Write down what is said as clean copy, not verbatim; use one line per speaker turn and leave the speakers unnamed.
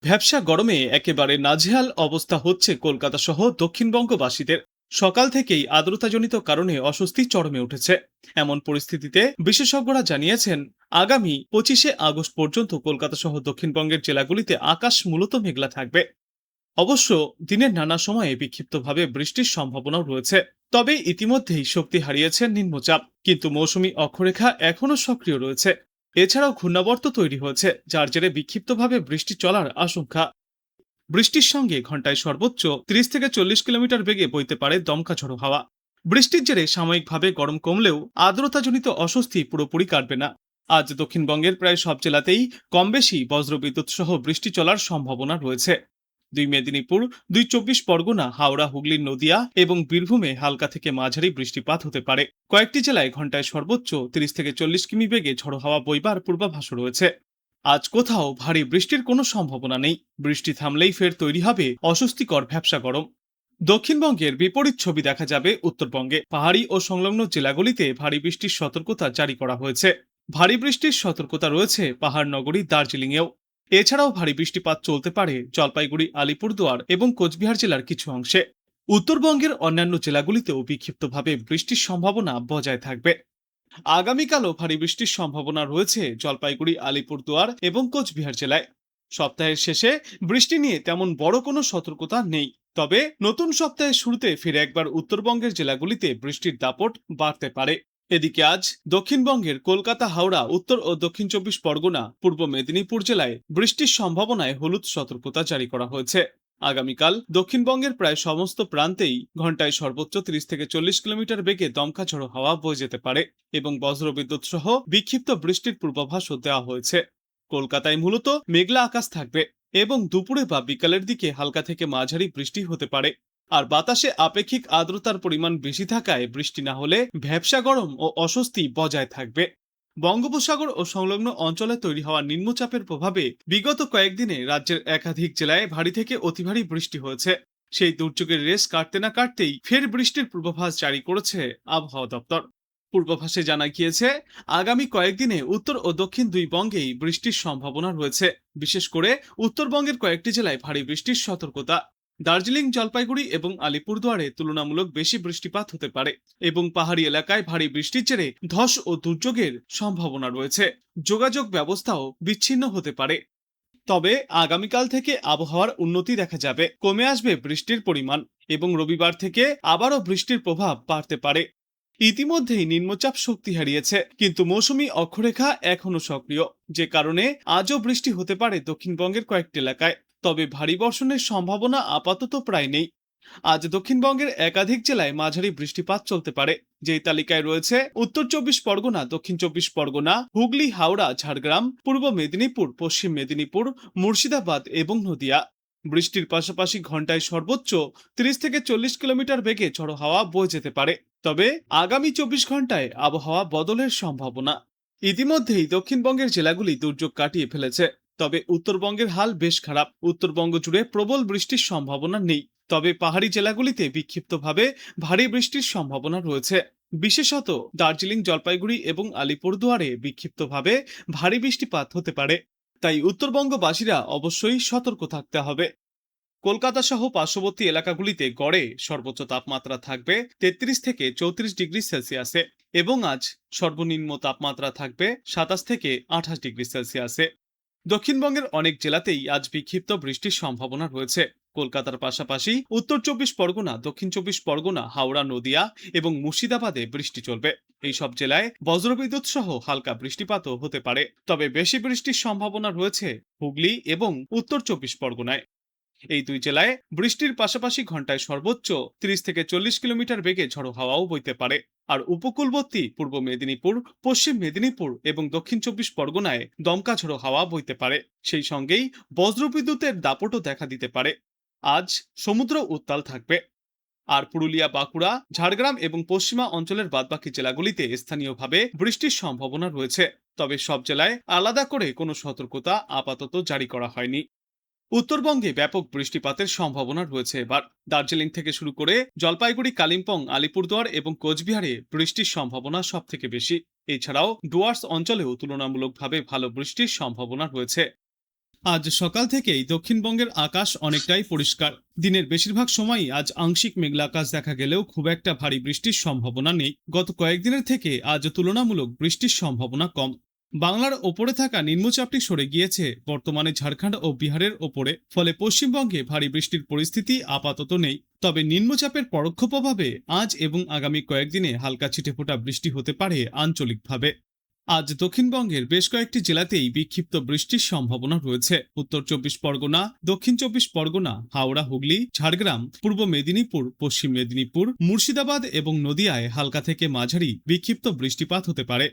ভ্যাপসা গরমে একেবারে নাজেহাল অবস্থা হচ্ছে কলকাতা সহ দক্ষিণবঙ্গবাসীদের। সকাল থেকেই আর্দ্রতাজনিত কারণে অস্বস্তি চরমে উঠেছে। এমন পরিস্থিতিতে বিশেষজ্ঞরা জানিয়েছেন, আগামী 25শে আগস্ট পর্যন্ত কলকাতা সহ দক্ষিণবঙ্গের জেলাগুলিতে আকাশ মূলত মেঘলা থাকবে। অবশ্য দিনের নানা সময়ে বিক্ষিপ্তভাবে বৃষ্টির সম্ভাবনাও রয়েছে। তবে ইতিমধ্যেই শক্তি হারিয়েছে নিম্নচাপ, কিন্তু মৌসুমী অক্ষরেখা এখনও সক্রিয় রয়েছে। এছাড়াও ঘূর্ণাবর্ত তৈরি হয়েছে, যার জেরে বিক্ষিপ্তভাবে বৃষ্টি চলার আশঙ্কা। বৃষ্টির সঙ্গে ঘন্টায় সর্বোচ্চ 30 থেকে 40 কিলোমিটার বেগে বইতে পারে দমকা ঝড়ো হাওয়া। বৃষ্টির জেরে সাময়িকভাবে গরম কমলেও আর্দ্রতাজনিত অস্বস্তি পুরোপুরি কাটবে না। আজ দক্ষিণবঙ্গের প্রায় সব জেলাতেই কমবেশি বজ্রবিদ্যুৎ সহ বৃষ্টি চলার সম্ভাবনা রয়েছে। দুই মেদিনীপুর, দুই 24 পরগনা, হাওড়া, হুগলি, নদিয়া এবং বীরভূমে হালকা থেকে মাঝারি বৃষ্টিপাত হতে পারে। কয়েকটি জেলায় ঘন্টায় সর্বোচ্চ 30 থেকে 40 কিমি বেগে ঝড়ো হাওয়া বইবার পূর্বাভাস রয়েছে। আজ কোথাও ভারী বৃষ্টির কোনো সম্ভাবনা নেই। বৃষ্টি থামলেই ফের তৈরি হবে অস্বস্তিকর ভ্যাপসা গরম। দক্ষিণবঙ্গের বিপরীত ছবি দেখা যাবে উত্তরবঙ্গে। পাহাড়ি ও সংলগ্ন জেলাগুলিতে ভারী বৃষ্টির সতর্কতা জারি করা হয়েছে। ভারী বৃষ্টির সতর্কতা রয়েছে পাহাড় নগরী দার্জিলিংয়েও। এছাড়াও ভারী বৃষ্টিপাত চলতে পারে জলপাইগুড়ি, আলিপুরদুয়ার এবং কোচবিহার জেলার কিছু অংশে। উত্তরবঙ্গের অন্যান্য জেলাগুলিতেও বিক্ষিপ্তভাবে বৃষ্টির সম্ভাবনা বজায় থাকবে। আগামীকালও ভারী বৃষ্টির সম্ভাবনা রয়েছে জলপাইগুড়ি, আলিপুরদুয়ার এবং কোচবিহার জেলায়। সপ্তাহের শেষে বৃষ্টি নিয়ে তেমন বড় কোনো সতর্কতা নেই। তবে নতুন সপ্তাহের শুরুতে ফিরে একবার উত্তরবঙ্গের জেলাগুলিতে বৃষ্টির দাপট বাড়তে পারে। এদিকে আজ দক্ষিণবঙ্গের কলকাতা, হাওড়া, উত্তর ও দক্ষিণ 24 পরগনা, পূর্ব মেদিনীপুর জেলায় বৃষ্টির সম্ভাবনায় হলুদ সতর্কতা জারি করা হয়েছে। আগামীকাল দক্ষিণবঙ্গের প্রায় সমস্ত প্রান্তেই ঘন্টায় সর্বোচ্চ 30 থেকে 40 কিলোমিটার বেগে দমকা ঝড়ো হাওয়া বয়ে যেতে পারে এবং বজ্রবিদ্যুৎ সহ বিক্ষিপ্ত বৃষ্টির পূর্বাভাসও দেওয়া হয়েছে। কলকাতায় মূলত মেঘলা আকাশ থাকবে এবং দুপুরে বা বিকালের দিকে হালকা থেকে মাঝারি বৃষ্টি হতে পারে। আর বাতাসে আপেক্ষিক আর্দ্রতার পরিমাণ বেশি থাকায় বৃষ্টি না হলে ভ্যাপসা গরম ও অস্বস্তি বজায় থাকবে। বঙ্গোপসাগর ও সংলগ্ন অঞ্চলে তৈরি হওয়া নিম্নচাপের প্রভাবে বিগত কয়েকদিনে রাজ্যের একাধিক জেলায় ভারী থেকে অতি ভারী বৃষ্টি হয়েছে। সেই দুর্যোগের রেশ কাটতে না কাটতেই ফের বৃষ্টির পূর্বাভাস জারি করেছে আবহাওয়া দপ্তর। পূর্বাভাসে জানা গিয়েছে, আগামী কয়েকদিনে উত্তর ও দক্ষিণ দুই বঙ্গেই বৃষ্টির সম্ভাবনা রয়েছে। বিশেষ করে উত্তরবঙ্গের কয়েকটি জেলায় ভারী বৃষ্টির সতর্কতা। দার্জিলিং, জলপাইগুড়ি এবং আলিপুরদুয়ারে তুলনামূলক বেশি বৃষ্টিপাত হতে পারে এবং পাহাড়ি এলাকায় ভারী বৃষ্টির জেরে ধস ও দুর্যোগের সম্ভাবনা রয়েছে। যোগাযোগ ব্যবস্থাও বিচ্ছিন্ন হতে পারে। তবে আগামীকাল থেকে আবহাওয়ার উন্নতি দেখা যাবে, কমে আসবে বৃষ্টির পরিমাণ এবং রবিবার থেকে আবারও বৃষ্টির প্রভাব বাড়তে পারে। ইতিমধ্যেই নিম্নচাপ শক্তি হারিয়েছে, কিন্তু মৌসুমী অক্ষরেখা এখনো সক্রিয়, যে কারণে আজও বৃষ্টি হতে পারে দক্ষিণবঙ্গের কয়েকটি এলাকায়। তবে ভারী বর্ষণের সম্ভাবনা আপাতত প্রায় নেই। আজ দক্ষিণবঙ্গের একাধিক জেলায় মাঝারি বৃষ্টিপাত চলতে পারে, যেই তালিকায় রয়েছে উত্তর 24 পরগনা, দক্ষিণ 24 পরগনা, হুগলি, হাওড়া, ঝাড়গ্রাম, পূর্ব মেদিনীপুর, পশ্চিম মেদিনীপুর, মুর্শিদাবাদ এবং নদিয়া। বৃষ্টির পাশাপাশি ঘন্টায় সর্বোচ্চ 30 থেকে 40 কিলোমিটার বেগে ঝড়ো হাওয়া বয়ে যেতে পারে। তবে আগামী 24 ঘন্টায় আবহাওয়া বদলের সম্ভাবনা। ইতিমধ্যেই দক্ষিণবঙ্গের জেলাগুলি দুর্যোগ কাটিয়ে ফেলেছে। তবে উত্তরবঙ্গের হাল বেশ খারাপ। উত্তরবঙ্গ জুড়ে প্রবল বৃষ্টির সম্ভাবনা নেই, তবে পাহাড়ি জেলাগুলিতে বিক্ষিপ্তভাবে ভারী বৃষ্টির সম্ভাবনা রয়েছে। বিশেষত দার্জিলিং, জলপাইগুড়ি এবং আলিপুরদুয়ারে বিক্ষিপ্তভাবে ভারী বৃষ্টিপাত হতে পারে। তাই উত্তরবঙ্গবাসীরা অবশ্যই সতর্ক থাকতে হবে। কলকাতা সহ পার্শ্ববর্তী এলাকাগুলিতে গড়ে সর্বোচ্চ তাপমাত্রা থাকবে 33 থেকে 34 ডিগ্রি সেলসিয়াসে এবং আজ সর্বনিম্ন তাপমাত্রা থাকবে 27 থেকে 28 ডিগ্রি সেলসিয়াসে। দক্ষিণবঙ্গের অনেক জেলাতেই আজ বিক্ষিপ্ত বৃষ্টির সম্ভাবনা রয়েছে। কলকাতার পাশাপাশি উত্তর 24 পরগনা, দক্ষিণ 24 পরগনা, হাওড়া, নদিয়া এবং মুর্শিদাবাদে বৃষ্টি চলবে। এই সব জেলায় বজ্রবিদ্যুৎ সহ হালকা বৃষ্টিপাতও হতে পারে। তবে বেশি বৃষ্টির সম্ভাবনা রয়েছে হুগলি এবং উত্তর 24 পরগনায়। এই দুই জেলায় বৃষ্টির পাশাপাশি ঘন্টায় সর্বোচ্চ 30 থেকে 40 কিলোমিটার বেগে ঝড়ো হাওয়াও বইতে পারে। আর উপকূলবর্তী পূর্ব মেদিনীপুর, পশ্চিম মেদিনীপুর এবং দক্ষিণ 24 পরগনায় দমকা ঝড়ো হাওয়া বইতে পারে। সেই সঙ্গেই বজ্রবিদ্যুতের দাপটও দেখা দিতে পারে। আজ সমুদ্র উত্তাল থাকবে। আর পুরুলিয়া, বাঁকুড়া, ঝাড়গ্রাম এবং পশ্চিমা অঞ্চলের বাদবাকি জেলাগুলিতে স্থানীয়ভাবে বৃষ্টির সম্ভাবনা রয়েছে। তবে সব জেলায় আলাদা করে কোনো সতর্কতা আপাতত জারি করা হয়নি। উত্তরবঙ্গে ব্যাপক বৃষ্টিপাতের সম্ভাবনা রয়েছে এবার। দার্জিলিং থেকে শুরু করে জলপাইগুড়ি, কালিম্পং, আলিপুরদুয়ার এবং কোচবিহারে বৃষ্টির সম্ভাবনা সব থেকে বেশি। এছাড়াও ডুয়ার্স অঞ্চলেও তুলনামূলকভাবে ভালো বৃষ্টির সম্ভাবনা রয়েছে। আজ সকাল থেকেই দক্ষিণবঙ্গের আকাশ অনেকটাই পরিষ্কার। দিনের বেশিরভাগ সময়ই আজ আংশিক মেঘলা আকাশ দেখা গেলেও খুব একটা ভারী বৃষ্টির সম্ভাবনা নেই। গত কয়েকদিনের থেকে আজ তুলনামূলক বৃষ্টির সম্ভাবনা কম। বাংলার ওপরে থাকা নিম্নচাপটি সরে গিয়েছে বর্তমানে ঝাড়খণ্ড ও বিহারের ওপরে, ফলে পশ্চিমবঙ্গে ভারী বৃষ্টির পরিস্থিতি আপাতত নেই। তবে নিম্নচাপের পরোক্ষ প্রভাবে আজ এবং আগামী কয়েকদিনে হালকা ছিটেফোঁটা বৃষ্টি হতে পারে আঞ্চলিকভাবে। আজ দক্ষিণবঙ্গের বেশ কয়েকটি জেলাতেই বিক্ষিপ্ত বৃষ্টির সম্ভাবনা রয়েছে। উত্তর চব্বিশ পরগনা, দক্ষিণ চব্বিশ পরগনা, হাওড়া, হুগলি, ঝাড়গ্রাম, পূর্ব মেদিনীপুর, পশ্চিম মেদিনীপুর, মুর্শিদাবাদ এবং নদিয়ায় হালকা থেকে মাঝারি বিক্ষিপ্ত বৃষ্টিপাত হতে পারে।